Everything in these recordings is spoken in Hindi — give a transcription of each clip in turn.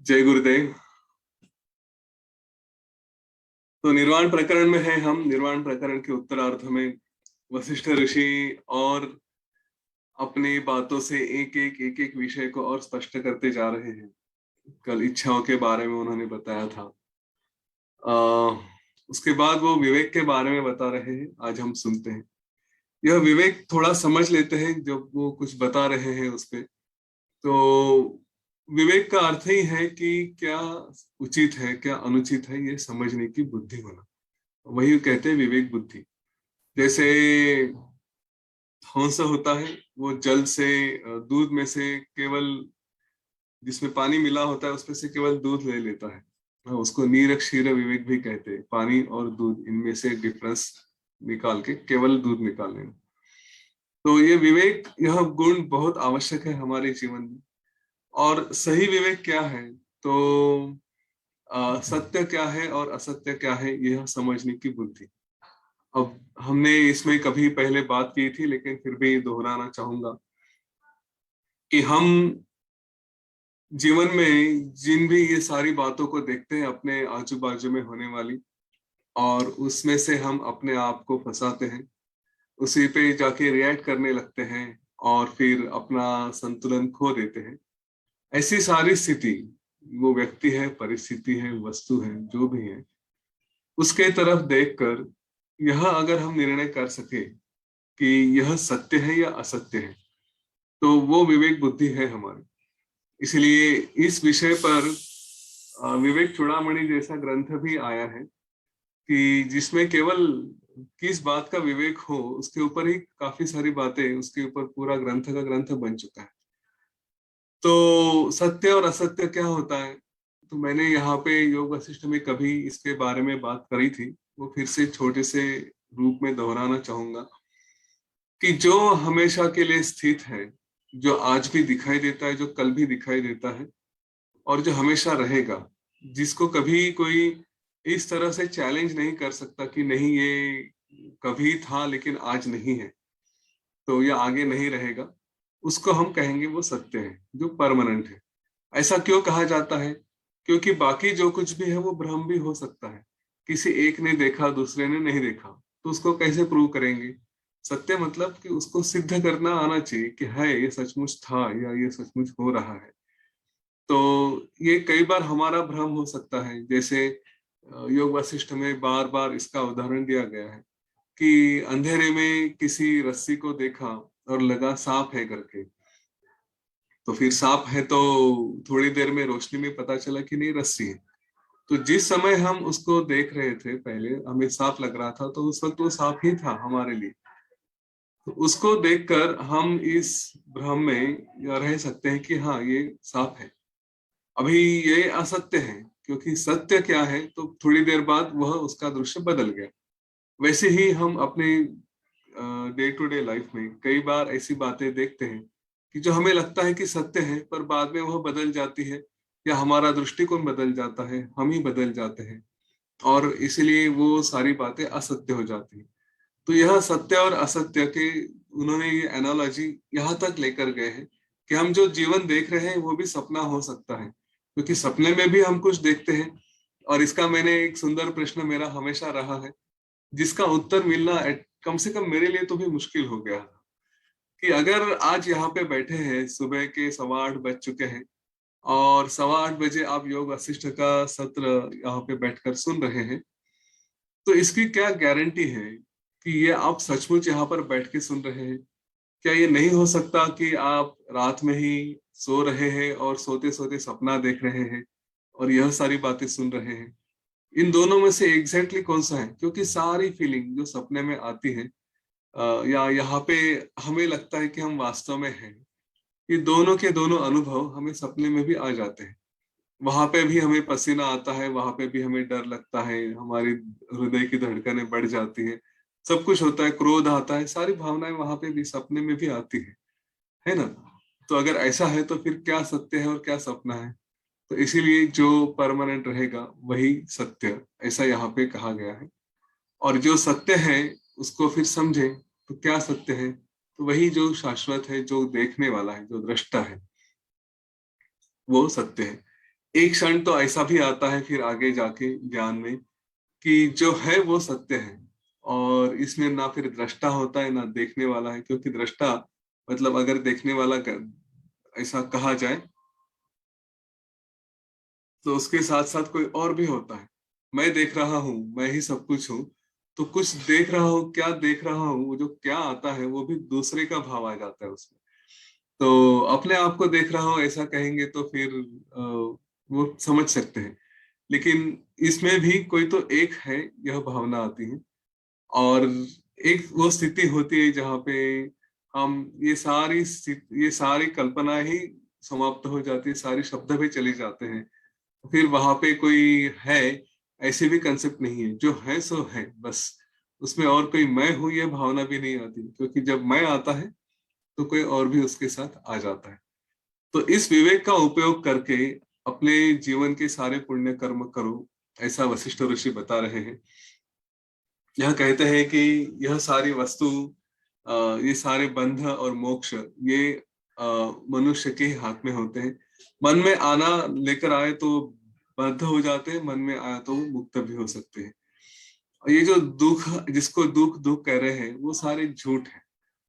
जय गुरुदेव। तो निर्वाण प्रकरण में है हम। निर्वाण प्रकरण के उत्तरार्ध में वशिष्ठ ऋषि और अपनी बातों से एक एक विषय को और स्पष्ट करते जा रहे हैं। कल इच्छाओं के बारे में उन्होंने बताया था। उसके बाद वो विवेक के बारे में बता रहे हैं। आज हम सुनते हैं। यह विवेक थोड़ा समझ लेते हैं जब वो कुछ बता रहे हैं उस पे। तो विवेक का अर्थ ही है कि क्या उचित है क्या अनुचित है ये समझने की बुद्धि होना। वही कहते हैं विवेक बुद्धि। जैसे हंस होता है, वो जल से दूध में से केवल जिसमें पानी मिला होता है उसमें से केवल दूध ले लेता है। उसको नीर क्षीर विवेक भी कहते हैं। पानी और दूध इनमें से डिफरेंस निकाल के केवल दूध निकाल लेना। तो ये विवेक, यह गुण बहुत आवश्यक है हमारे जीवन में। और सही विवेक क्या है, तो सत्य क्या है और असत्य क्या है यह समझने की बुद्धि। अब हमने इसमें कभी पहले बात की थी लेकिन फिर भी दोहराना चाहूंगा कि हम जीवन में जिन भी ये सारी बातों को देखते हैं अपने आजू बाजू में होने वाली, और उसमें से हम अपने आप को फंसाते हैं, उसी पे जाके रिएक्ट करने लगते हैं और फिर अपना संतुलन खो देते हैं। ऐसी सारी स्थिति, वो व्यक्ति है, परिस्थिति है, वस्तु है, जो भी है, उसके तरफ देखकर यह अगर हम निर्णय कर सके कि यह सत्य है या असत्य है, तो वो विवेक बुद्धि है हमारी। इसलिए इस विषय पर विवेक चूड़ामणि जैसा ग्रंथ भी आया है कि जिसमें केवल किस बात का विवेक हो उसके ऊपर ही काफी सारी बातें, उसके ऊपर पूरा ग्रंथ का ग्रंथ बन चुका है। तो सत्य और असत्य क्या होता है, तो मैंने यहाँ पे योग वशिष्ठ में कभी इसके बारे में बात करी थी। वो फिर से छोटे से रूप में दोहराना चाहूंगा कि जो हमेशा के लिए स्थित है, जो आज भी दिखाई देता है, जो कल भी दिखाई देता है, और जो हमेशा रहेगा, जिसको कभी कोई इस तरह से चैलेंज नहीं कर सकता कि नहीं ये कभी था लेकिन आज नहीं है, तो ये आगे नहीं रहेगा, उसको हम कहेंगे वो सत्य है, जो परमानेंट है। ऐसा क्यों कहा जाता है? क्योंकि बाकी जो कुछ भी है वो भ्रम भी हो सकता है। किसी एक ने देखा, दूसरे ने नहीं देखा, तो उसको कैसे प्रूव करेंगे? सत्य मतलब कि उसको सिद्ध करना आना चाहिए कि है ये सचमुच था या ये सचमुच हो रहा है। तो ये कई बार हमारा भ्रम हो सकता है। जैसे योग वशिष्ठ में बार बार इसका उदाहरण दिया गया है कि अंधेरे में किसी रस्सी को देखा और लगा सांप है करके। तो फिर सांप है तो थोड़ी देर में रोशनी में पता चला कि नहीं, रस्सी है। तो जिस समय हम उसको देख रहे थे, पहले हमें सांप लग रहा था, तो उस वक्त वो सांप ही था हमारे लिए। तो उसको देखकर हम इस भ्रम में रह सकते हैं कि हाँ ये सांप है। अभी ये असत्य है, क्योंकि सत्य क्या है, तो थोड़ी देर बाद वह उसका दृश्य बदल गया। वैसे ही हम अपने डे टू डे लाइफ में कई बार ऐसी बातें देखते हैं कि जो हमें लगता है कि सत्य है, पर बाद में वह बदल जाती है, या हमारा दृष्टिकोण बदल जाता है, हम ही बदल जाते हैं, और इसलिए वो सारी बातें असत्य हो जाती हैं। तो यह सत्य और असत्य के उन्होंने ये एनालॉजी यहाँ तक लेकर गए हैं कि हम जो जीवन देख रहे हैं वो भी सपना हो सकता है, क्योंकि सपने में भी हम कुछ देखते हैं। और इसका मैंने एक सुंदर प्रश्न मेरा हमेशा रहा है, जिसका उत्तर मिलना कम से कम मेरे लिए तो भी मुश्किल हो गया कि अगर आज यहाँ पे बैठे हैं, सुबह के 8:15 बज चुके हैं, और 8:15 बजे आप योग वशिष्ठ का सत्र यहाँ पे बैठकर सुन रहे हैं, तो इसकी क्या गारंटी है कि ये आप सचमुच यहाँ पर बैठ के सुन रहे हैं? क्या ये नहीं हो सकता कि आप रात में ही सो रहे हैं और सोते सोते सपना देख रहे हैं और यह सारी बातें सुन रहे हैं? इन दोनों में से एग्जैक्टली कौन सा है? क्योंकि सारी फीलिंग जो सपने में आती है, या यहाँ पे हमें लगता है कि हम वास्तव में हैं, ये दोनों के दोनों अनुभव हमें सपने में भी आ जाते हैं। वहां पे भी हमें पसीना आता है, वहां पे भी हमें डर लगता है, हमारी हृदय की धड़कनें बढ़ जाती है, सब कुछ होता है, क्रोध आता है, सारी भावनाएं वहां पे भी सपने में भी आती है ना? तो अगर ऐसा है तो फिर क्या सत्य है और क्या सपना है? तो इसीलिए जो परमानेंट रहेगा वही सत्य, ऐसा यहाँ पे कहा गया है। और जो सत्य है उसको फिर समझे तो क्या सत्य है, तो वही जो शाश्वत है, जो देखने वाला है, जो दृष्टा है, वो सत्य है। एक क्षण तो ऐसा भी आता है फिर आगे जाके ज्ञान में कि जो है वो सत्य है, और इसमें ना फिर दृष्टा होता है ना देखने वाला है, क्योंकि दृष्टा मतलब अगर देखने वाला ऐसा कहा जाए तो उसके साथ साथ कोई और भी होता है। मैं देख रहा हूँ, मैं ही सब कुछ हूँ, तो कुछ देख रहा हूँ, क्या देख रहा हूँ, वो जो क्या आता है वो भी दूसरे का भाव आ जाता है उसमें। तो अपने आप को देख रहा हूँ ऐसा कहेंगे तो फिर वो समझ सकते हैं, लेकिन इसमें भी कोई तो एक है, यह भावना आती है। और एक वो स्थिति होती है जहाँ पे हम ये सारी कल्पना ही समाप्त हो जाती है, सारी शब्द भी चले जाते हैं। फिर वहां पे कोई है ऐसे भी कंसेप्ट नहीं है, जो है सो है बस। उसमें और कोई मैं हूं यह भावना भी नहीं आती, क्योंकि जब मैं आता है तो कोई और भी उसके साथ आ जाता है। तो इस विवेक का उपयोग करके अपने जीवन के सारे पुण्य कर्म करो, ऐसा वशिष्ठ ऋषि बता रहे हैं। यह कहते हैं कि यह सारी वस्तु, ये सारे बंध और मोक्ष, ये अ, मनुष्य के हाथ में होते हैं। मन में आना लेकर आए तो बद्ध हो जाते हैं, मन में आया तो मुक्त भी हो सकते हैं। और ये जो दुख, जिसको दुख दुख कह रहे हैं, वो सारे झूठ है,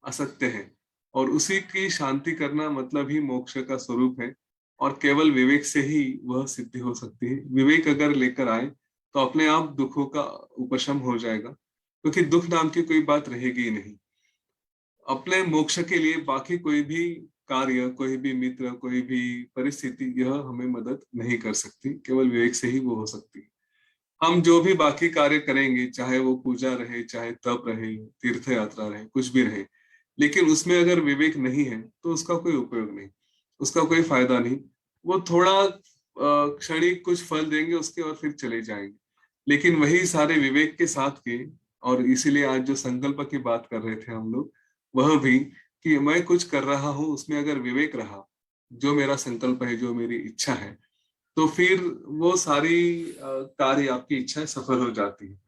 असत्य है। और उसी की शांति करना मतलब ही मोक्ष का स्वरूप है। और केवल विवेक से ही वह सिद्धि हो सकती है। विवेक अगर लेकर आए तो अपने आप दुखों का उपशम हो जाएगा, क्योंकि दुख नाम की कोई बात रहेगी ही नहीं। अपने मोक्ष के लिए बाकी कोई भी कार्य, कोई भी मित्र, कोई भी परिस्थिति यह हमें मदद नहीं कर सकती, केवल विवेक से ही वो हो सकती है। हम जो भी बाकी कार्य करेंगे, चाहे वो पूजा रहे, चाहे तप रहे, तीर्थ यात्रा रहे, कुछ भी रहे, लेकिन उसमें अगर विवेक नहीं है तो उसका कोई उपयोग नहीं, उसका कोई फायदा नहीं। वो थोड़ा क्षणिक कुछ फल देंगे उसके और फिर चले जाएंगे। लेकिन वही सारे विवेक के साथ के, और इसीलिए आज जो संकल्प की बात कर रहे थे हम लोग, वह भी कि मैं कुछ कर रहा हूं उसमें अगर विवेक रहा, जो मेरा संकल्प है, जो मेरी इच्छा है, तो फिर वो सारी कार्य, आपकी इच्छाएं सफल हो जाती है।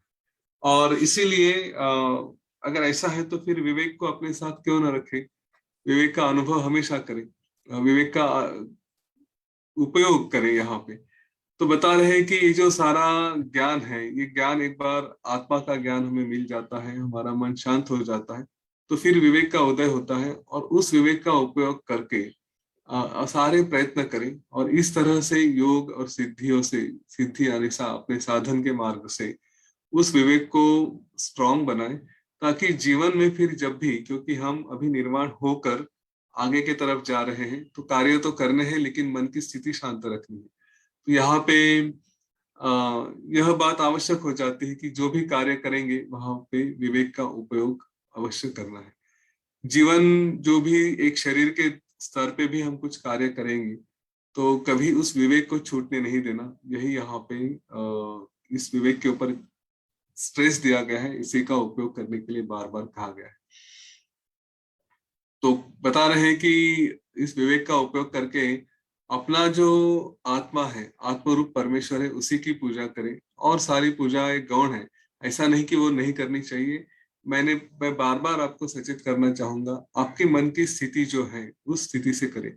और इसीलिए अगर ऐसा है तो फिर विवेक को अपने साथ क्यों ना रखें, विवेक का अनुभव हमेशा करें, विवेक का उपयोग करें यहाँ पे। तो बता रहे हैं कि ये जो सारा ज्ञान है, ये ज्ञान एक बार आत्मा का ज्ञान हमें मिल जाता है, हमारा मन शांत हो जाता है, तो फिर विवेक का उदय होता है। और उस विवेक का उपयोग करके सारे प्रयत्न करें, और इस तरह से योग और सिद्धियों से, सिद्धि यानी अपने साधन के मार्ग से उस विवेक को स्ट्रांग बनाएं, ताकि जीवन में फिर जब भी, क्योंकि हम अभी निर्माण होकर आगे की तरफ जा रहे हैं, तो कार्य तो करने हैं लेकिन मन की स्थिति शांत रखनी है। तो यहाँ पे यह बात आवश्यक हो जाती है कि जो भी कार्य करेंगे वहां पे विवेक का उपयोग अवश्य करना है। जीवन जो भी, एक शरीर के स्तर पे भी हम कुछ कार्य करेंगे तो कभी उस विवेक को छूटने नहीं देना। यही यहाँ पे इस विवेक के ऊपर स्ट्रेस दिया गया है, इसी का उपयोग करने के लिए बार बार कहा गया है। तो बता रहे हैं कि इस विवेक का उपयोग करके अपना जो आत्मा है, आत्मरूप परमेश्वर है, उसी की पूजा करें। और सारी पूजा एक गौण है, ऐसा नहीं कि वो नहीं करनी चाहिए। मैं बार बार आपको सचेत करना चाहूंगा, आपके मन की स्थिति जो है उस स्थिति से करें।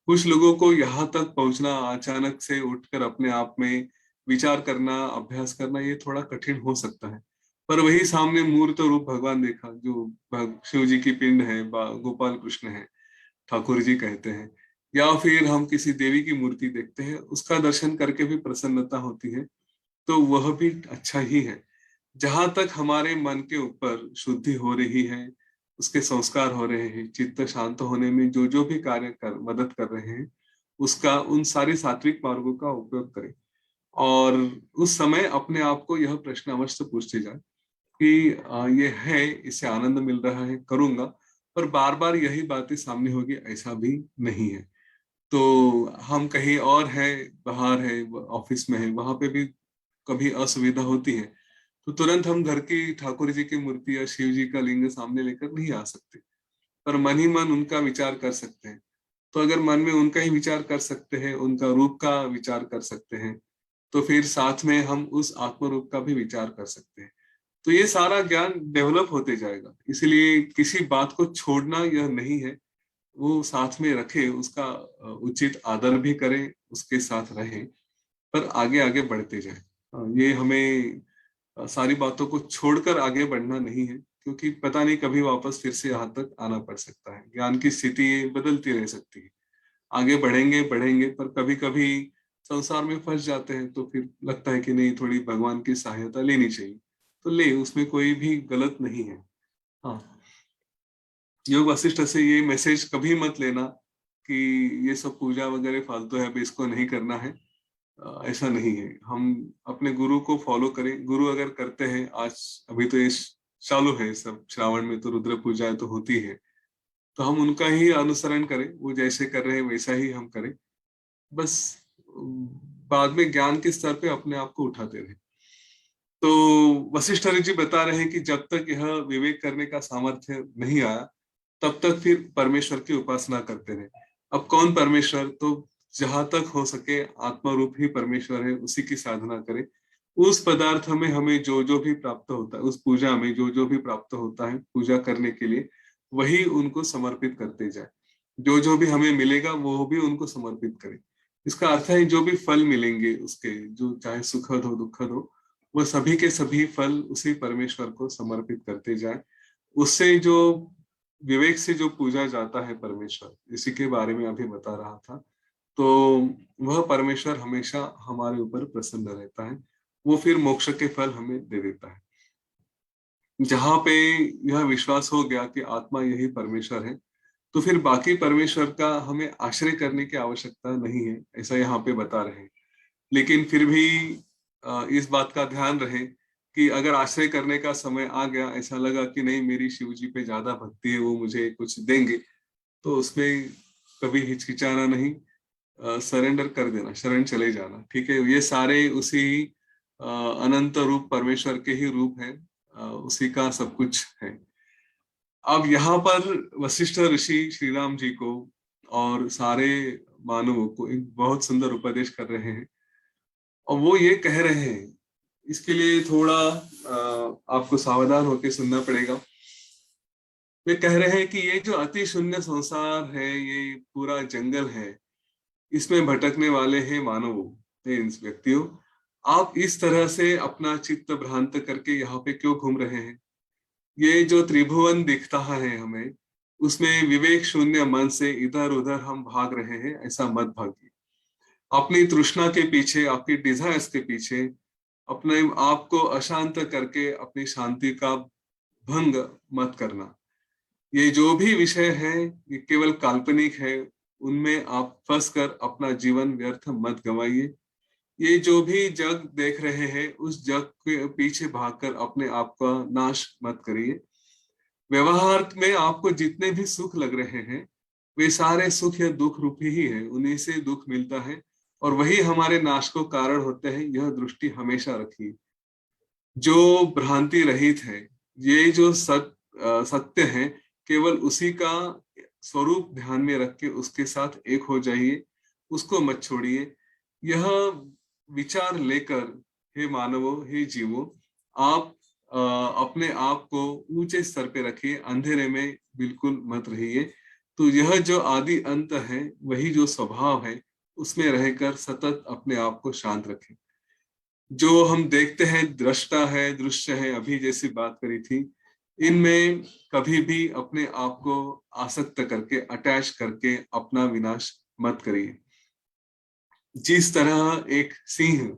कुछ लोगों को यहाँ तक पहुंचना, अचानक से उठकर अपने आप में विचार करना, अभ्यास करना, ये थोड़ा कठिन हो सकता है। पर वही सामने मूर्त रूप भगवान देखा, जो शिव जी की पिंड है, गोपाल कृष्ण है, ठाकुर जी कहते हैं, या फिर हम किसी देवी की मूर्ति देखते हैं, उसका दर्शन करके भी प्रसन्नता होती है, तो वह भी अच्छा ही है। जहां तक हमारे मन के ऊपर शुद्धि हो रही है, उसके संस्कार हो रहे हैं, चित्त शांत होने में जो जो भी कार्य कर मदद कर रहे हैं, उसका, उन सारे सात्विक मार्गों का उपयोग करें। और उस समय अपने आप को यह प्रश्न अवश्य पूछते जाए कि ये है, इससे आनंद मिल रहा है, करूंगा, पर बार बार यही बातें सामने होगी ऐसा भी नहीं है। तो हम कहीं और है, बाहर है, ऑफिस में है, वहां पे भी कभी असुविधा होती है, तो तुरंत हम घर की ठाकुर जी की मूर्ति या शिव जी का लिंग सामने लेकर नहीं आ सकते, पर मन ही मन उनका विचार कर सकते हैं। तो अगर मन में उनका ही विचार कर सकते हैं, उनका रूप का विचार कर सकते हैं, तो फिर साथ में हम उस आत्म रूप का भी विचार कर सकते हैं। तो ये सारा ज्ञान डेवलप होते जाएगा। इसलिए किसी बात को छोड़ना यह नहीं है, वो साथ में रखे, उसका उचित आदर भी करें, उसके साथ रहें। पर आगे आगे बढ़ते जाए। ये हमें सारी बातों को छोड़कर आगे बढ़ना नहीं है, क्योंकि पता नहीं कभी वापस फिर से यहाँ तक आना पड़ सकता है। ज्ञान की स्थिति बदलती रह सकती है, आगे बढ़ेंगे बढ़ेंगे, पर कभी कभी संसार में फंस जाते हैं तो फिर लगता है कि नहीं, थोड़ी भगवान की सहायता लेनी चाहिए, तो ले, उसमें कोई भी गलत नहीं है। हाँ, योग वशिष्ठ से ये मैसेज कभी मत लेना कि ये सब पूजा वगैरह फालतू है, अभी इसको नहीं करना है। ऐसा नहीं है। हम अपने गुरु को फॉलो करें। गुरु अगर करते हैं, आज अभी तो ये चालू है सब, श्रावण में तो रुद्र पूजा तो होती है, तो हम उनका ही अनुसरण करें, वो जैसे कर रहे हैं वैसा ही हम करें। बस बाद में ज्ञान के स्तर पे अपने आप को उठाते रहे। तो वशिष्ठ जी बता रहे हैं कि जब तक यह विवेक करने का सामर्थ्य नहीं आया, तब तक फिर परमेश्वर की उपासना करते रहे। अब कौन परमेश्वर? तो जहां तक हो सके आत्मा रूप ही परमेश्वर है, उसी की साधना करें। उस पदार्थ में हमें जो जो भी प्राप्त होता है, उस पूजा में जो जो भी प्राप्त होता है पूजा करने के लिए, वही उनको समर्पित करते जाए। जो जो भी हमें मिलेगा वो भी उनको समर्पित करें। इसका अर्थ है जो भी फल मिलेंगे उसके, जो चाहे सुखद हो दुखद हो, वो सभी के सभी फल उसी परमेश्वर को समर्पित करते जाए। उससे जो विवेक से जो पूजा जाता है परमेश्वर, इसी के बारे में अभी बता रहा था, तो वह परमेश्वर हमेशा हमारे ऊपर प्रसन्न रहता है। वो फिर मोक्ष के फल हमें दे देता है। जहां पे यह विश्वास हो गया कि आत्मा यही परमेश्वर है, तो फिर बाकी परमेश्वर का हमें आश्रय करने की आवश्यकता नहीं है, ऐसा यहाँ पे बता रहे हैं। लेकिन फिर भी इस बात का ध्यान रहे कि अगर आश्रय करने का समय आ गया, ऐसा लगा कि नहीं मेरी शिव जी पे ज्यादा भक्ति है, वो मुझे कुछ देंगे, तो उसमें कभी हिचकिचाना नहीं, सरेंडर कर देना, शरण चले जाना। ठीक है, ये सारे उसी अनंत रूप परमेश्वर के ही रूप हैं, उसी का सब कुछ है। अब यहाँ पर वशिष्ठ ऋषि श्री राम जी को और सारे मानवों को एक बहुत सुंदर उपदेश कर रहे हैं, और वो ये कह रहे हैं, इसके लिए थोड़ा आपको सावधान होकर सुनना पड़ेगा। वे कह रहे हैं कि ये जो अति शून्य संसार है, ये पूरा जंगल है, इसमें भटकने वाले हैं मानवों, इन व्यक्तियों। आप इस तरह से अपना चित्त भ्रांत करके यहाँ पे क्यों घूम रहे हैं? ये जो त्रिभुवन दिखता है हमें, उसमें विवेक शून्य मन से इधर उधर हम भाग रहे हैं, ऐसा मत भागिए। अपनी तृष्णा के पीछे, आपकी डिजायर्स के पीछे अपने आप को अशांत करके अपनी शांति का भंग मत करना। ये जो भी विषय है ये केवल काल्पनिक है, उनमें आप फंस कर अपना जीवन व्यर्थ मत गंवाइए। ये जो भी जग देख रहे हैं, उस जग के पीछे भागकर अपने आप का नाश मत करिए। व्यवहार में आपको जितने भी सुख लग रहे हैं, वे सारे सुख या दुख रूपी ही है, उन्हीं से दुख मिलता है, और वही हमारे नाश को कारण होते हैं। यह दृष्टि हमेशा रखिए। जो भ्रांति रहित है, ये जो सत्य है, केवल उसी का स्वरूप ध्यान में रख के उसके साथ एक हो जाइए, उसको मत छोड़िए। यह विचार लेकर, हे मानवों, हे जीवों, आप अपने आप को ऊंचे स्तर पे रखिए, अंधेरे में बिल्कुल मत रहिए। तो यह जो आदि अंत है, वही जो स्वभाव है, उसमें रहकर सतत अपने आप को शांत रखें। जो हम देखते हैं, दृष्टा है, दृश्य है, अभी जैसी बात करी थी, इनमें कभी भी अपने आप को आसक्त करके, अटैच करके अपना विनाश मत करिए। जिस तरह एक सिंह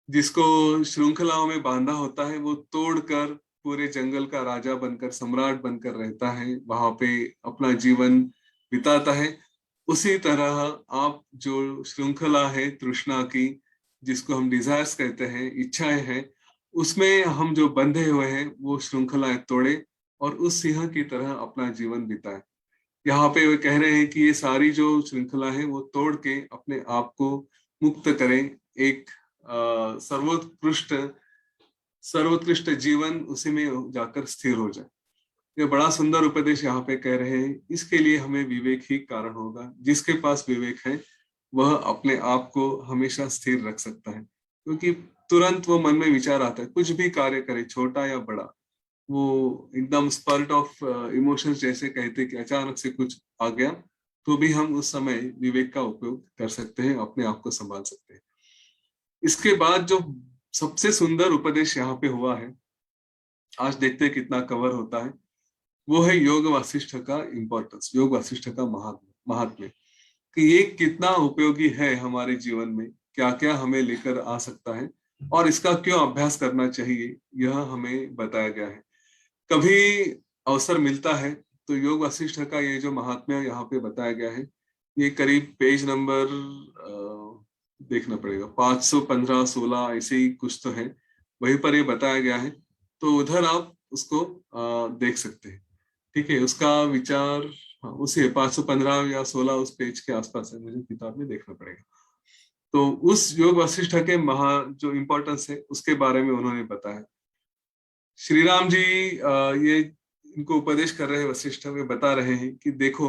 जिसको श्रृंखलाओं में बांधा होता है, वो तोड़कर पूरे जंगल का राजा बनकर, सम्राट बनकर रहता है, वहां पे अपना जीवन बिताता है। उसी तरह आप जो श्रृंखला है तृष्णा की, जिसको हम डिजायर्स कहते हैं, इच्छाएं हैं, उसमें हम जो बंधे हुए हैं, वो श्रृंखलाएं तोड़े और उस सिंह की तरह अपना जीवन बिताए। यहाँ पे वे कह रहे हैं कि ये सारी जो श्रृंखला है वो तोड़ के अपने आप को मुक्त करें, एक सर्वोत्कृष्ट सर्वोत्कृष्ट जीवन उसी में जाकर स्थिर हो जाए। ये बड़ा सुंदर उपदेश यहाँ पे कह रहे हैं। इसके लिए हमें विवेक ही कारण होगा। जिसके पास विवेक है, वह अपने आप को हमेशा स्थिर रख सकता है, क्योंकि तुरंत वो मन में विचार आता है, कुछ भी कार्य करे, छोटा या बड़ा, वो एकदम स्पर्ट ऑफ इमोशंस जैसे कहते कि अचानक से कुछ आ गया, तो भी हम उस समय विवेक का उपयोग कर सकते हैं, अपने आप को संभाल सकते हैं। इसके बाद जो सबसे सुंदर उपदेश यहाँ पे हुआ है, आज देखते हैं कितना कवर होता है, वो है योग वासिष्ठ का इम्पोर्टेंस, योग वासिष्ठ का महात्म्य, कि ये कितना उपयोगी है हमारे जीवन में, क्या क्या हमें लेकर आ सकता है और इसका क्यों अभ्यास करना चाहिए, यह हमें बताया गया है। कभी अवसर मिलता है तो योग वासिष्ठ का ये जो महात्म्य यहाँ पे बताया गया है, ये करीब पेज नंबर देखना पड़ेगा 515-16 ऐसे ही कुछ तो है, वहीं पर ये बताया गया है, तो उधर आप उसको देख सकते हैं। ठीक है, उसका विचार, हाँ उसी 515 या 16 उस पेज के आसपास है, मुझे किताब में देखना पड़ेगा। तो उस योग वशिष्ठ के जो इम्पोर्टेंस है उसके बारे में उन्होंने बताया। श्री राम जी ये इनको उपदेश कर रहे हैं, वशिष्ठ वे बता रहे हैं कि देखो,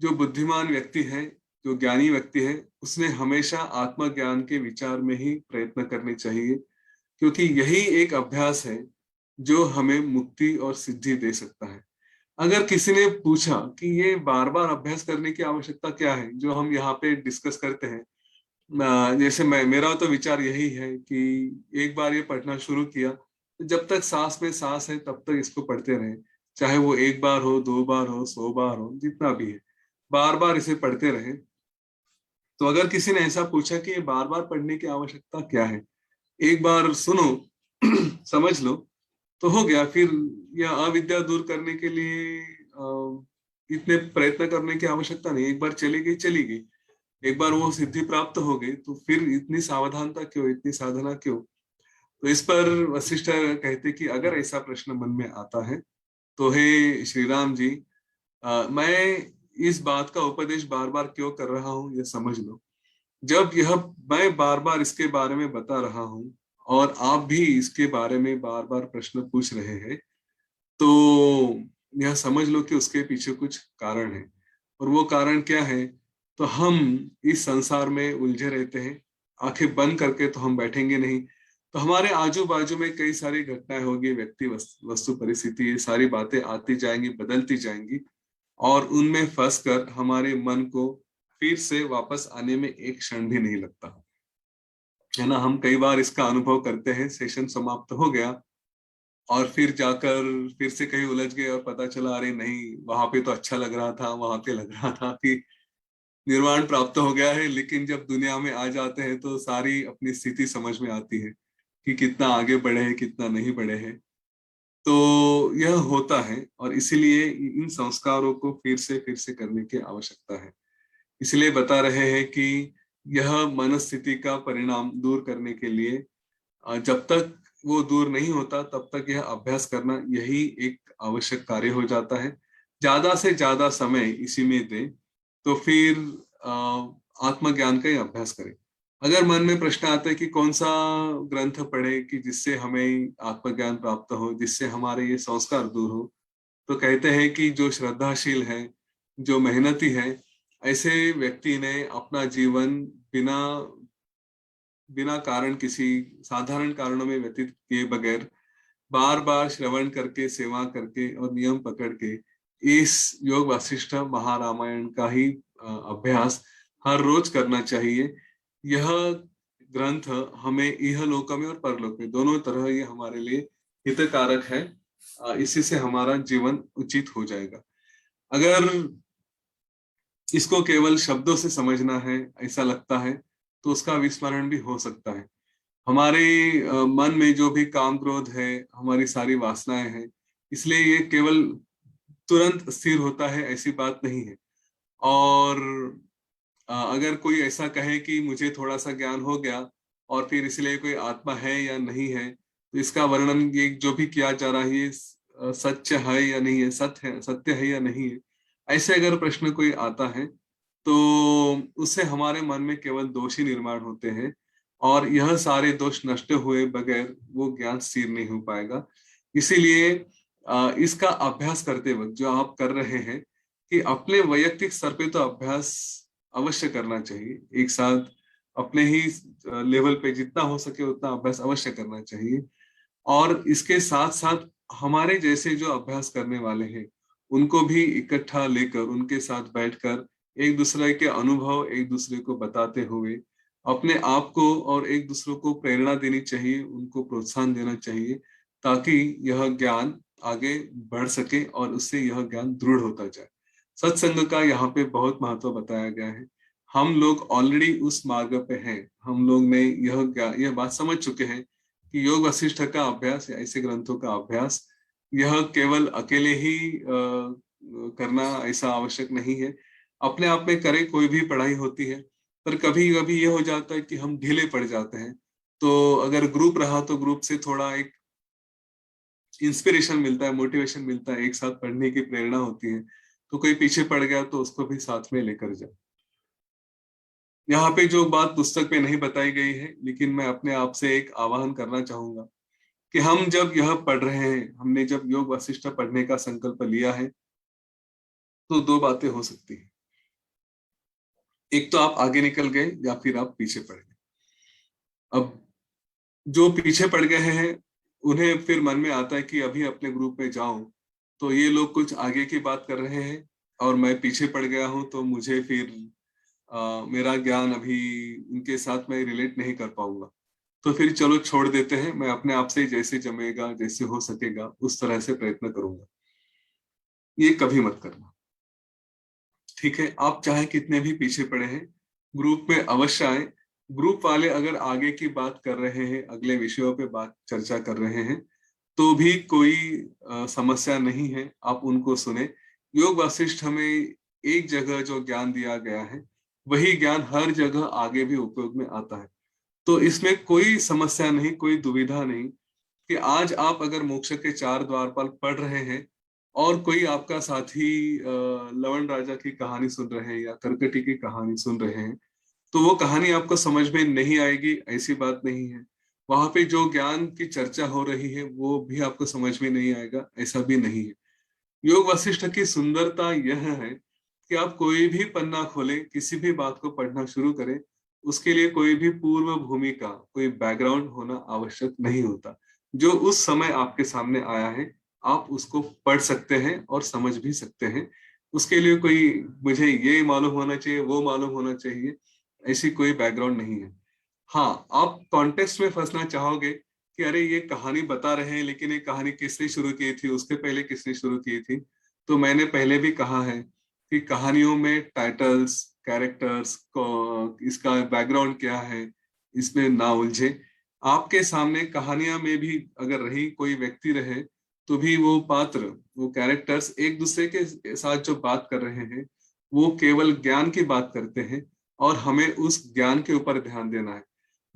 जो बुद्धिमान व्यक्ति है, जो ज्ञानी व्यक्ति है, उसने हमेशा आत्मज्ञान के विचार में ही प्रयत्न करने चाहिए, क्योंकि यही एक अभ्यास है जो हमें मुक्ति और सिद्धि दे सकता है। अगर किसी ने पूछा कि ये बार बार अभ्यास करने की आवश्यकता क्या है, जो हम यहाँ पे डिस्कस करते हैं, जैसे मेरा तो विचार यही है कि एक बार ये पढ़ना शुरू किया तो जब तक सांस में सांस है तब तक इसको पढ़ते रहे, चाहे वो एक बार हो, 2 बार हो, 100 बार हो, जितना भी है, बार बार इसे पढ़ते रहे। तो अगर किसी ने ऐसा पूछा कि ये बार बार पढ़ने की आवश्यकता क्या है, एक बार सुनो समझ लो तो हो गया, फिर यह अविद्या दूर करने के लिए इतने प्रयत्न करने की आवश्यकता नहीं, एक बार चली गई चली गई, एक बार वो सिद्धि प्राप्त हो गई, तो फिर इतनी सावधानता क्यों, इतनी साधना क्यों। तो इस पर वशिष्ठ कहते कि अगर ऐसा प्रश्न मन में आता है तो हे श्री राम जी, मैं इस बात का उपदेश बार बार क्यों कर रहा हूँ ये समझ लो। जब यह मैं बार बार इसके बारे में बता रहा हूँ और आप भी इसके बारे में बार बार प्रश्न पूछ रहे हैं, तो यह समझ लो कि उसके पीछे कुछ कारण है। और वो कारण क्या है, तो हम इस संसार में उलझे रहते हैं, आंखें बंद करके तो हम बैठेंगे नहीं, तो हमारे आजू बाजू में कई सारी घटनाएं होगी, व्यक्ति वस्तु परिस्थिति, ये सारी बातें आती जाएंगी, बदलती जाएंगी, और उनमें फंस कर हमारे मन को फिर से वापस आने में एक क्षण भी नहीं लगता है ना। हम कई बार इसका अनुभव करते हैं, सेशन समाप्त हो गया और फिर जाकर फिर से कहीं उलझ गए और पता चला अरे नहीं, वहां पे तो अच्छा लग रहा था, वहां पे लग रहा था कि निर्वाण प्राप्त हो गया है, लेकिन जब दुनिया में आ जाते हैं तो सारी अपनी स्थिति समझ में आती है कि कितना आगे बढ़े हैं, कितना नहीं बढ़े हैं। तो यह होता है और इसीलिए इन संस्कारों को फिर से करने की आवश्यकता है। इसलिए बता रहे हैं कि यह मन स्थिति का परिणाम दूर करने के लिए जब तक वो दूर नहीं होता तब तक यह अभ्यास करना यही एक आवश्यक कार्य हो जाता है। ज्यादा से ज्यादा समय इसी में दे तो फिर आत्मज्ञान का ही अभ्यास करें। अगर मन में प्रश्न आता है कि कौन सा ग्रंथ पढ़े कि जिससे हमें आत्मज्ञान प्राप्त हो, जिससे हमारे ये संस्कार दूर हो, तो कहते हैं कि जो श्रद्धाशील है, जो मेहनती है, ऐसे व्यक्ति ने अपना जीवन बिना बिना कारण, किसी साधारण कारणों में व्यतीत किए बगैर, बार बार श्रवण करके, सेवा करके और नियम पकड़ के इस योग वासिष्ठ महारामायण का ही अभ्यास हर रोज करना चाहिए। यह ग्रंथ हमें इहलोक में और परलोक में दोनों तरह ये हमारे लिए हितकारक है। इसी से हमारा जीवन उचित हो जाएगा। अगर इसको केवल शब्दों से समझना है ऐसा लगता है तो उसका विस्मरण भी हो सकता है। हमारे मन में जो भी काम क्रोध है, हमारी सारी वासनाएं हैं, इसलिए ये केवल तुरंत स्थिर होता है ऐसी बात नहीं है। और अगर कोई ऐसा कहे कि मुझे थोड़ा सा ज्ञान हो गया और फिर इसलिए कोई आत्मा है या नहीं है, तो इसका वर्णन ये जो भी किया जा रहा है ये सत्य है या नहीं है, सत्य है या नहीं है, ऐसे अगर प्रश्न कोई आता है तो उससे हमारे मन में केवल दोष ही निर्माण होते हैं और यह सारे दोष नष्ट हुए बगैर वो ज्ञान स्थिर नहीं हो पाएगा। इसीलिए इसका अभ्यास करते वक्त जो आप कर रहे हैं कि अपने वैयक्तिक स्तर पे तो अभ्यास अवश्य करना चाहिए, एक साथ अपने ही लेवल पे जितना हो सके उतना अभ्यास अवश्य करना चाहिए। और इसके साथ साथ हमारे जैसे जो अभ्यास करने वाले हैं उनको भी इकट्ठा लेकर, उनके साथ बैठकर एक दूसरे के अनुभव एक दूसरे को बताते हुए अपने आप को और एक दूसरों को प्रेरणा देनी चाहिए, उनको प्रोत्साहन देना चाहिए, ताकि यह ज्ञान आगे बढ़ सके और उससे यह ज्ञान दृढ़ होता जाए। सत्संग का यहाँ पे बहुत महत्व बताया गया है। हम लोग ऑलरेडी उस मार्ग पे हैं। हम लोग ने यह बात समझ चुके हैं कि योग वशिष्ठ का अभ्यास या ऐसे ग्रंथों का अभ्यास यह केवल अकेले ही करना ऐसा आवश्यक नहीं है। अपने आप में करें, कोई भी पढ़ाई होती है, पर कभी कभी ये हो जाता है कि हम ढीले पड़ जाते हैं। तो अगर ग्रुप रहा तो ग्रुप से थोड़ा एक इंस्पिरेशन मिलता है, मोटिवेशन मिलता है, एक साथ पढ़ने की प्रेरणा होती है। तो कोई पीछे पड़ गया तो उसको भी साथ में लेकर जाए। यहाँ पे जो बात पुस्तक में नहीं बताई गई है, लेकिन मैं अपने आप से एक आह्वान करना चाहूंगा कि हम जब यह पढ़ रहे हैं, हमने जब योग वशिष्ठ पढ़ने का संकल्प लिया है, तो दो बातें हो सकती है। एक तो आप आगे निकल गए या फिर आप पीछे पड़ गए। अब जो पीछे पड़ गए हैं उन्हें फिर मन में आता है कि अभी अपने ग्रुप में जाऊं तो ये लोग कुछ आगे की बात कर रहे हैं और मैं पीछे पड़ गया हूं, तो मुझे फिर मेरा ज्ञान अभी उनके साथ मैं रिलेट नहीं कर पाऊंगा। तो फिर चलो छोड़ देते हैं, मैं अपने आप से जैसे जमेगा, जैसे हो सकेगा उस तरह से प्रयत्न करूंगा। ये कभी मत करना, ठीक है? आप चाहे कितने भी पीछे पड़े हैं, ग्रुप में अवश्य आए। ग्रुप वाले अगर आगे की बात कर रहे हैं, अगले विषयों पे बात चर्चा कर रहे हैं, तो भी कोई समस्या नहीं है, आप उनको सुने। योग वासिष्ठ हमें एक जगह जो ज्ञान दिया गया है, वही ज्ञान हर जगह आगे भी उपयोग में आता है। तो इसमें कोई समस्या नहीं, कोई दुविधा नहीं कि आज आप अगर मोक्ष के चार द्वारपाल पढ़ रहे हैं और कोई आपका साथी लवण राजा की कहानी सुन रहे हैं या करकटी की कहानी सुन रहे हैं, तो वो कहानी आपको समझ में नहीं आएगी, ऐसी बात नहीं है। वहां पे जो ज्ञान की चर्चा हो रही है वो भी आपको समझ में नहीं आएगा, ऐसा भी नहीं है। योग वशिष्ठ की सुंदरता यह है कि आप कोई भी पन्ना खोले, किसी भी बात को पढ़ना शुरू करें, उसके लिए कोई भी पूर्व भूमि का कोई बैकग्राउंड होना आवश्यक नहीं होता। जो उस समय आपके सामने आया है, आप उसको पढ़ सकते हैं और समझ भी सकते हैं। उसके लिए कोई मुझे ये मालूम होना चाहिए, वो मालूम होना चाहिए, ऐसी कोई बैकग्राउंड नहीं है। हाँ, आप कॉन्टेक्स्ट में फंसना चाहोगे कि अरे ये कहानी बता रहे हैं, लेकिन ये कहानी किसने शुरू की थी, उसके पहले किसने शुरू की थी। तो मैंने पहले भी कहा है कि कहानियों में टाइटल्स, कैरेक्टर्स को, इसका बैकग्राउंड क्या है, इसमें ना उलझे। आपके सामने कहानियां में भी अगर रही, कोई व्यक्ति रहे, तो भी वो पात्र, वो कैरेक्टर्स एक दूसरे के साथ जो बात कर रहे हैं, वो केवल ज्ञान की बात करते हैं और हमें उस ज्ञान के ऊपर ध्यान देना है।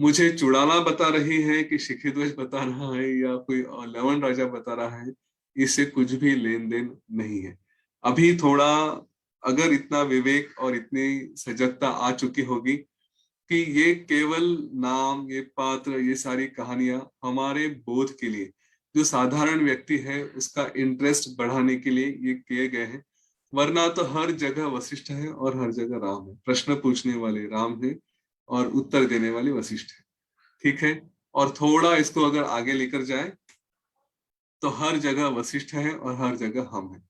मुझे चुड़ाला बता रही है कि शिखिध्वज बता रहा है या कोई लवण राजा बता रहा है, इससे कुछ भी लेन देन नहीं है। अभी थोड़ा अगर इतना विवेक और इतनी सजगता आ चुकी होगी कि ये केवल नाम, ये पात्र, ये सारी कहानियां हमारे बोध के लिए, जो साधारण व्यक्ति है उसका इंटरेस्ट बढ़ाने के लिए ये किए गए हैं। वरना तो हर जगह वशिष्ठ है और हर जगह राम है, प्रश्न पूछने वाले राम है और उत्तर देने वाले वशिष्ठ है, ठीक है? और थोड़ा इसको अगर आगे लेकर जाए तो हर जगह वशिष्ठ है और हर जगह हम हैं,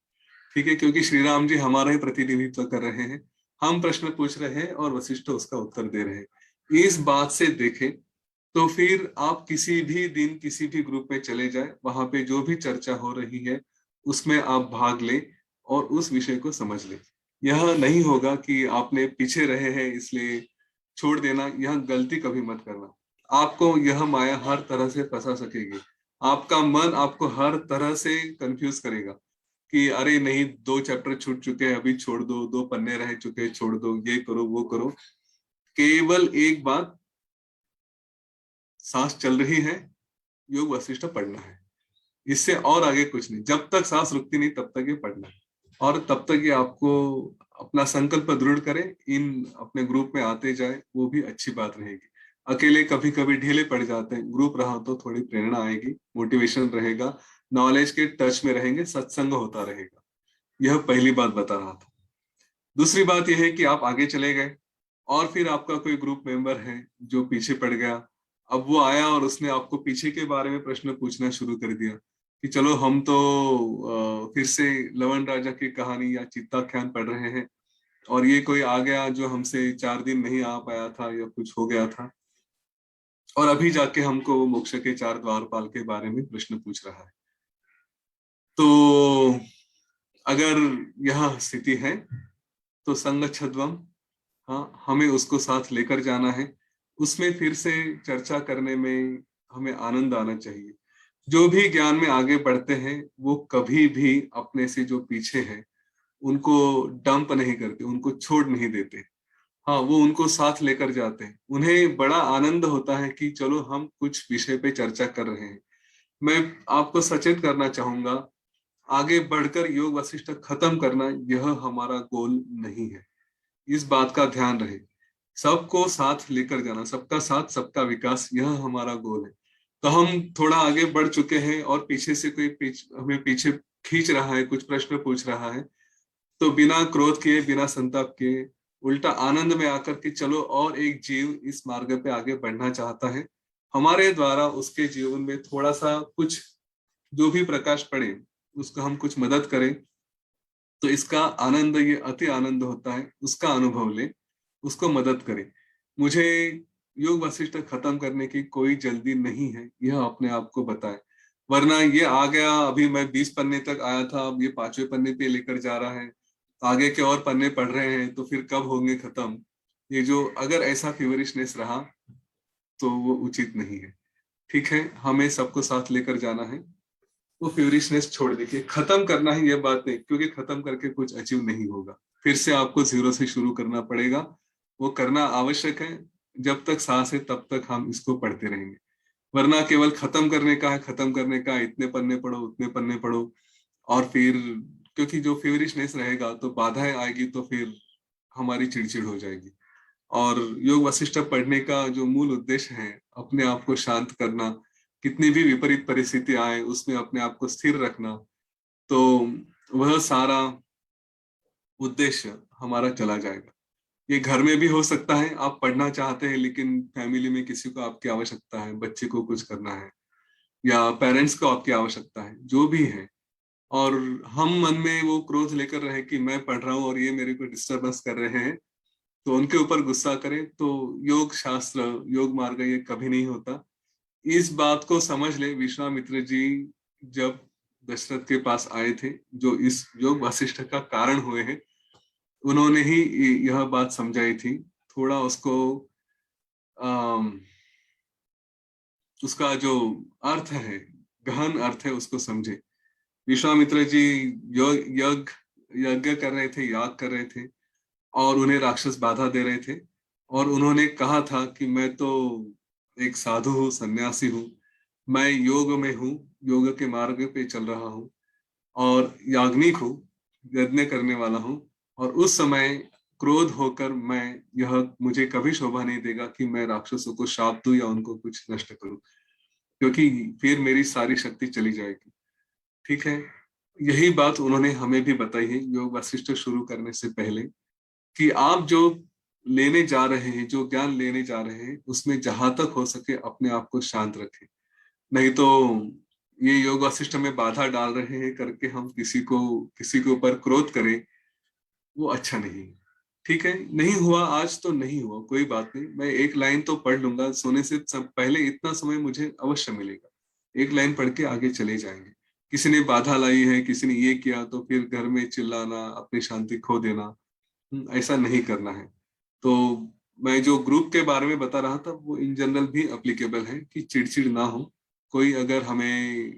ठीक है? क्योंकि श्री राम जी हमारा ही प्रतिनिधित्व कर रहे हैं। हम प्रश्न पूछ रहे हैं और वशिष्ठ उसका उत्तर दे रहे हैं। इस बात से देखें तो फिर आप किसी भी दिन किसी भी ग्रुप में चले जाए, वहां पे जो भी चर्चा हो रही है उसमें आप भाग लें और उस विषय को समझ लें। यह नहीं होगा कि आपने पीछे रहे हैं इसलिए छोड़ देना, यह गलती कभी मत करना। आपको यह माया हर तरह से फंसा सकेगी। आपका मन आपको हर तरह से कंफ्यूज करेगा कि अरे नहीं, दो चैप्टर छूट चुके हैं, अभी छोड़ दो, दो पन्ने रह चुके हैं, छोड़ दो, ये करो वो करो। केवल एक बात, सांस चल रही है, योग वशिष्ठ पढ़ना है, इससे और आगे कुछ नहीं। जब तक सांस रुकती नहीं तब तक ये पढ़ना है, और तब तक ये आपको अपना संकल्प दृढ़ करें, इन अपने ग्रुप में आते जाए, वो भी अच्छी बात रहेगी। अकेले कभी कभी ढीले पड़ जाते हैं, ग्रुप रहा तो थोड़ी प्रेरणा आएगी, मोटिवेशन रहेगा, नॉलेज के टच में रहेंगे, सत्संग होता रहेगा। यह पहली बात बता रहा था। दूसरी बात यह है कि आप आगे चले गए और फिर आपका कोई ग्रुप मेंबर है जो पीछे पड़ गया। अब वो आया और उसने आपको पीछे के बारे में प्रश्न पूछना शुरू कर दिया कि चलो हम तो फिर से लवण राजा की कहानी या चित्ताख्यान पढ़ रहे हैं, और ये कोई आ गया जो हमसे 4 दिन नहीं आ पाया था या कुछ हो गया था, और अभी जाके हमको वो मोक्ष के 4 द्वारपाल के बारे में प्रश्न पूछ रहा है। तो अगर यह स्थिति है तो संगच्छध्वम, हाँ, हमें उसको साथ लेकर जाना है। उसमें फिर से चर्चा करने में हमें आनंद आना चाहिए। जो भी ज्ञान में आगे बढ़ते हैं वो कभी भी अपने से जो पीछे हैं उनको डंप नहीं करते, उनको छोड़ नहीं देते। हाँ, वो उनको साथ लेकर जाते हैं। उन्हें बड़ा आनंद होता है कि चलो हम कुछ विषय पे चर्चा कर रहे हैं। मैं आपको सचेत करना चाहूंगा, आगे बढ़कर योग वशिष्ठ खत्म करना यह हमारा गोल नहीं है। इस बात का ध्यान रहे। सबको साथ लेकर जाना, सबका साथ सबका विकास, यह हमारा गोल है। तो हम थोड़ा आगे बढ़ चुके हैं और पीछे से कोई हमें पीछे खींच रहा है, कुछ प्रश्न पूछ रहा है, तो बिना क्रोध किए, बिना संताप किए, उल्टा आनंद में आकर के चलो, और एक जीव इस मार्ग पे आगे बढ़ना चाहता है, हमारे द्वारा उसके जीवन में थोड़ा सा कुछ जो भी प्रकाश पड़े उसको हम कुछ मदद करें, तो इसका आनंद, ये अति आनंद होता है। उसका अनुभव ले, उसको मदद करें। मुझे योग वशिष्ठ खत्म करने की कोई जल्दी नहीं है, यह अपने आप को बताए। वरना ये आ गया, अभी मैं 20 पन्ने तक आया था, अब ये 5वें पन्ने पे लेकर जा रहा है, आगे के और पन्ने पढ़ रहे हैं, तो फिर कब होंगे खत्म। ये जो अगर ऐसा फीवरिशनेस रहा तो वो उचित नहीं है। ठीक है, हमें सबको साथ लेकर जाना है। वो फ्यूरिशनेस छोड़ देखिए, खत्म करना ही ये बात नहीं, क्योंकि खत्म करके कुछ अचीव नहीं होगा। फिर से आपको जीरो से शुरू करना पड़ेगा। वो करना आवश्यक है। जब तक सांस है तब तक हम इसको पढ़ते रहेंगे। वरना केवल खत्म करने का है, खत्म करने का है, इतने पन्ने पढ़ो, उतने पन्ने पढ़ो, और फिर क्योंकि जो फ्यूरिशनेस रहेगा तो बाधाएं आएगी, तो फिर हमारी चिड़चिड़ हो जाएगी। और योग वशिष्ठ पढ़ने का जो मूल उद्देश्य है, अपने आप को शांत करना, कितनी भी विपरीत परिस्थिति आए उसमें अपने आप को स्थिर रखना, तो वह सारा उद्देश्य हमारा चला जाएगा। ये घर में भी हो सकता है, आप पढ़ना चाहते हैं लेकिन फैमिली में किसी को आपकी आवश्यकता है, बच्चे को कुछ करना है, या पेरेंट्स को आपकी आवश्यकता है, जो भी है, और हम मन में वो क्रोध लेकर रहे कि मैं पढ़ रहा हूँ और ये मेरे को डिस्टर्बेंस कर रहे हैं, तो उनके ऊपर गुस्सा करें, तो योग शास्त्र, योग मार्ग ये कभी नहीं होता। इस बात को समझ ले, विश्वामित्र जी जब दशरथ के पास आए थे, जो इस योग वशिष्ठ का कारण हुए हैं, उन्होंने ही यह बात समझाई थी। थोड़ा उसको अम, उसका जो अर्थ है, गहन अर्थ है, उसको समझे। विश्वामित्र जी यज्ञ यज्ञ कर रहे थे, याग कर रहे थे, और उन्हें राक्षस बाधा दे रहे थे, और उन्होंने कहा था कि मैं तो एक साधु हूँ, सन्यासी हूँ, मैं योग में हूँ, योग के मार्ग पे चल रहा हूँ, और याग्निक हूँ, यज्ञ करने वाला हूँ। और उस समय क्रोध होकर मैं, यह मुझे कभी शोभा नहीं देगा कि मैं राक्षसों को शाप दूं या उनको कुछ नष्ट करूं, क्योंकि फिर मेरी सारी शक्ति चली जाएगी। ठीक है, यही बात उन्होंने हमें भी बताई है योग वशिष्ठ शुरू करने से पहले, कि आप जो लेने जा रहे हैं, जो ज्ञान लेने जा रहे हैं, उसमें जहां तक हो सके अपने आप को शांत रखें। नहीं तो ये योग वशिष्ठ में बाधा डाल रहे हैं करके हम किसी के ऊपर क्रोध करें, वो अच्छा नहीं है। ठीक है, नहीं हुआ आज तो नहीं हुआ, कोई बात नहीं, मैं एक लाइन तो पढ़ लूंगा, सोने से पहले इतना समय मुझे अवश्य मिलेगा, एक लाइन पढ़ के आगे चले जाएंगे। किसी ने बाधा लाई है, किसी ने ये किया, तो फिर घर में चिल्लाना, अपनी शांति खो देना, ऐसा नहीं करना है। तो मैं जो ग्रुप के बारे में बता रहा था वो इन जनरल भी अप्लीकेबल है, कि चिड़चिड़ ना हो। कोई अगर हमें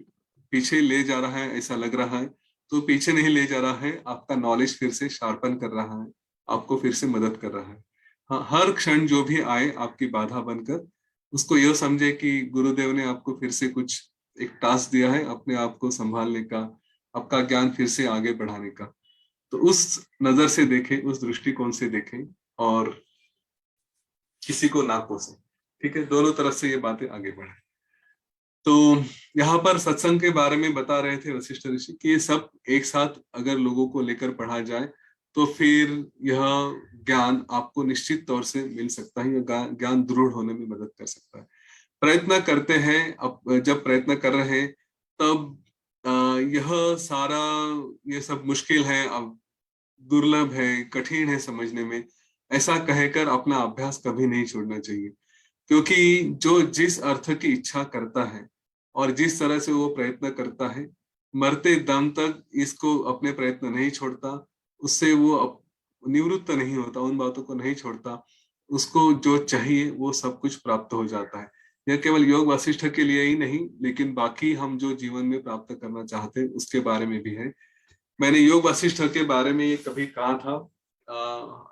पीछे ले जा रहा है ऐसा लग रहा है, तो पीछे नहीं ले जा रहा है, आपका नॉलेज फिर से शार्पन कर रहा है, आपको फिर से मदद कर रहा है। हाँ, हर क्षण जो भी आए आपकी बाधा बनकर, उसको यह समझे कि गुरुदेव ने आपको फिर से कुछ एक टास्क दिया है अपने आप को संभालने का, आपका ज्ञान फिर से आगे बढ़ाने का। तो उस नजर से देखें, उस दृष्टिकोण से देखें, और किसी को ना कोसें। ठीक है, दोनों तरफ से ये बातें आगे बढ़े। तो यहाँ पर सत्संग के बारे में बता रहे थे वशिष्ठ ऋषि कि ये सब एक साथ अगर लोगों को लेकर पढ़ा जाए तो फिर यह ज्ञान आपको निश्चित तौर से मिल सकता है, यह ज्ञान दृढ़ होने में मदद कर सकता है। प्रयत्न करते हैं, अब जब प्रयत्न कर रहे हैं तब यह सारा, ये सब मुश्किल है, अब दुर्लभ है, कठिन है समझने में, ऐसा कहकर अपना अभ्यास कभी नहीं छोड़ना चाहिए। क्योंकि जो जिस अर्थ की इच्छा करता है और जिस तरह से वो प्रयत्न करता है, मरते दम तक इसको अपने प्रयत्न नहीं छोड़ता, उससे वो निवृत्त नहीं होता, उन बातों को नहीं छोड़ता, उसको जो चाहिए वो सब कुछ प्राप्त हो जाता है। यह केवल योग वासिष्ठ के लिए ही नहीं, लेकिन बाकी हम जो जीवन में प्राप्त करना चाहते हैं उसके बारे में भी है। मैंने योग वासिष्ठ के बारे में ये कभी कहा था,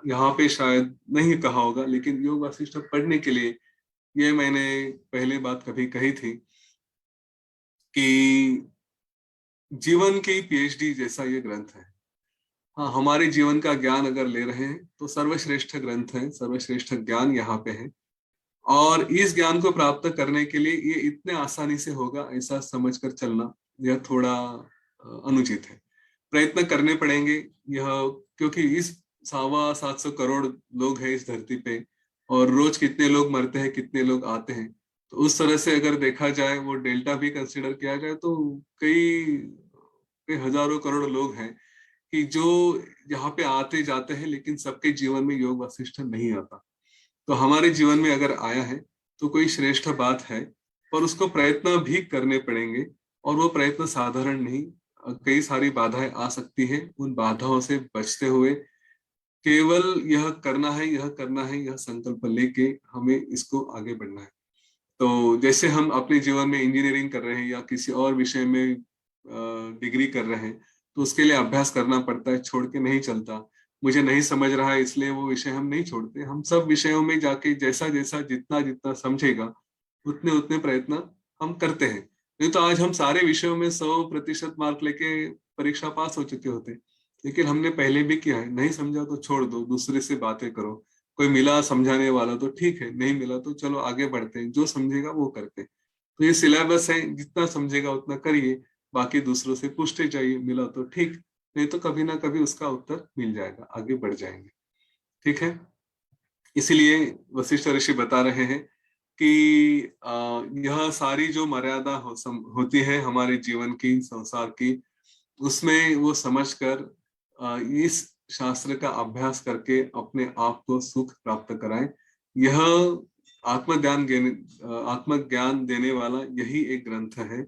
यहाँ पे शायद नहीं कहा होगा, लेकिन योग वासिष्ठ पढ़ने के लिए ये मैंने पहले बात कभी कही थी कि जीवन की पीएचडी जैसा ये ग्रंथ है। हाँ, हमारे जीवन का ज्ञान अगर ले रहे हैं तो सर्वश्रेष्ठ ग्रंथ है, सर्वश्रेष्ठ ज्ञान यहाँ पे है। और इस ज्ञान को प्राप्त करने के लिए ये इतने आसानी से होगा ऐसा समझकर चलना यह थोड़ा अनुचित है। प्रयत्न करने पड़ेंगे यह, क्योंकि इस 725 करोड़ लोग हैं इस धरती पे, और रोज कितने लोग मरते हैं, कितने लोग आते हैं, तो उस तरह से अगर देखा जाए, वो डेल्टा भी कंसिडर किया जाए, तो कई कई हजारों करोड़ लोग हैं कि जो यहाँ पे आते जाते हैं, लेकिन सबके जीवन में योग वासिष्ठ नहीं आता। तो हमारे जीवन में अगर आया है तो कोई श्रेष्ठ बात है, पर उसको प्रयत्न भी करने पड़ेंगे, और वो प्रयत्न साधारण नहीं। कई सारी बाधाएं आ सकती हैं, उन बाधाओं से बचते हुए केवल यह करना है, यह करना है, यह संकल्प लेके हमें इसको आगे बढ़ना है। तो जैसे हम अपने जीवन में इंजीनियरिंग कर रहे हैं या किसी और विषय में डिग्री कर रहे हैं, तो उसके लिए अभ्यास करना पड़ता है, छोड़ के नहीं चलता। मुझे नहीं समझ रहा है इसलिए वो विषय हम नहीं छोड़ते, हम सब विषयों में जाके जैसा जैसा जितना जितना समझेगा उतने उतने प्रयत्न हम करते हैं। नहीं तो आज हम सारे विषयों में 100% मार्क लेके परीक्षा पास हो चुके होते, लेकिन हमने पहले भी किया है, नहीं समझा तो छोड़ दो, दूसरे से बातें करो। कोई मिला समझाने वाला तो ठीक है, नहीं मिला तो चलो आगे बढ़ते हैं, जो समझेगा वो करते हैं। तो ये सिलेबस है, जितना समझेगा उतना करिए, बाकी दूसरों से पूछते जाइए, मिला तो ठीक, नहीं तो कभी ना कभी उसका उत्तर मिल जाएगा, आगे बढ़ जाएंगे। ठीक है, इसीलिए वशिष्ठ ऋषि बता रहे हैं कि यह सारी जो मर्यादा होती है हमारे जीवन की, संसार की, उसमें वो समझकर इस शास्त्र का अभ्यास करके अपने आप को सुख प्राप्त कराएं। यह आत्मज्ञान देने वाला यही एक ग्रंथ है,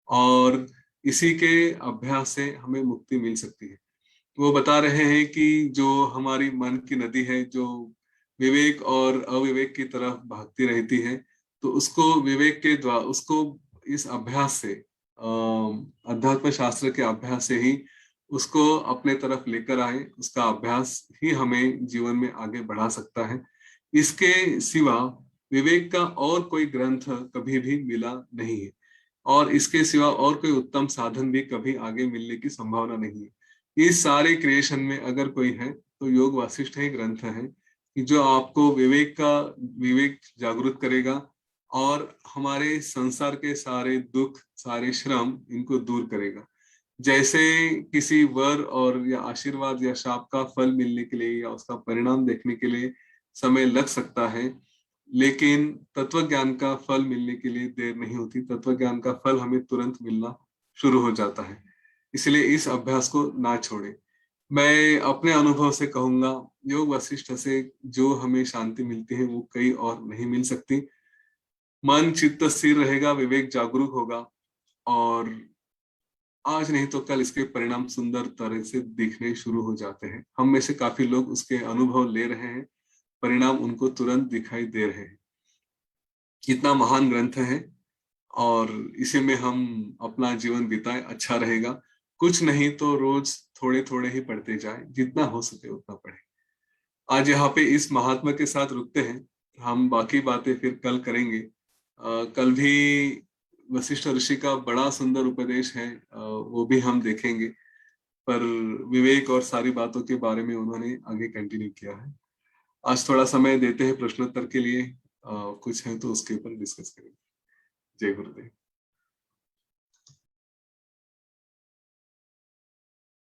और इसी के अभ्यास से हमें मुक्ति मिल सकती है। वो बता रहे हैं कि जो हमारी मन की नदी है, जो विवेक और अविवेक की तरफ भागती रहती है, तो उसको विवेक के द्वारा, उसको इस अभ्यास से, अध्यात्म शास्त्र के अभ्यास से ही उसको अपने तरफ लेकर आए। उसका अभ्यास ही हमें जीवन में आगे बढ़ा सकता है। इसके सिवा विवेक का और कोई ग्रंथ कभी भी मिला नहीं है, और इसके सिवा और कोई उत्तम साधन भी कभी आगे मिलने की संभावना नहीं है। इस सारे क्रिएशन में अगर कोई है तो योग वासिष्ठ ही ग्रंथ है, कि जो आपको विवेक जागृत करेगा, और हमारे संसार के सारे दुख, सारे श्रम, इनको दूर करेगा। जैसे किसी वर और या आशीर्वाद या शाप का फल मिलने के लिए या उसका परिणाम देखने के लिए समय लग सकता है, लेकिन तत्व ज्ञान का फल मिलने के लिए देर नहीं होती। तत्व ज्ञान का फल हमें तुरंत मिलना शुरू हो जाता है। इसलिए इस अभ्यास को ना छोड़े। मैं अपने अनुभव से कहूंगा, योग वशिष्ठ से जो हमें शांति मिलती है वो कहीं और नहीं मिल सकती। मन चित्त स्थिर रहेगा, विवेक जागरूक होगा, और आज नहीं तो कल इसके परिणाम सुंदर तरह से दिखने शुरू हो जाते हैं। हम में से काफी लोग उसके अनुभव ले रहे हैं, परिणाम उनको तुरंत दिखाई दे रहे हैं। कितना महान ग्रंथ है, और इसी में हम अपना जीवन बिताए, अच्छा रहेगा। कुछ नहीं तो रोज थोड़े थोड़े ही पढ़ते जाए, जितना हो सके उतना पढ़े। आज यहाँ पे इस महात्मा के साथ रुकते हैं, हम बाकी बातें फिर कल करेंगे। कल भी वशिष्ठ ऋषि का बड़ा सुंदर उपदेश है, वो भी हम देखेंगे, पर विवेक और सारी बातों के बारे में उन्होंने आगे कंटिन्यू किया है। आज थोड़ा समय देते हैं प्रश्नोत्तर के लिए, कुछ है तो उसके ऊपर डिस्कस करेंगे। जय गुरुदेव।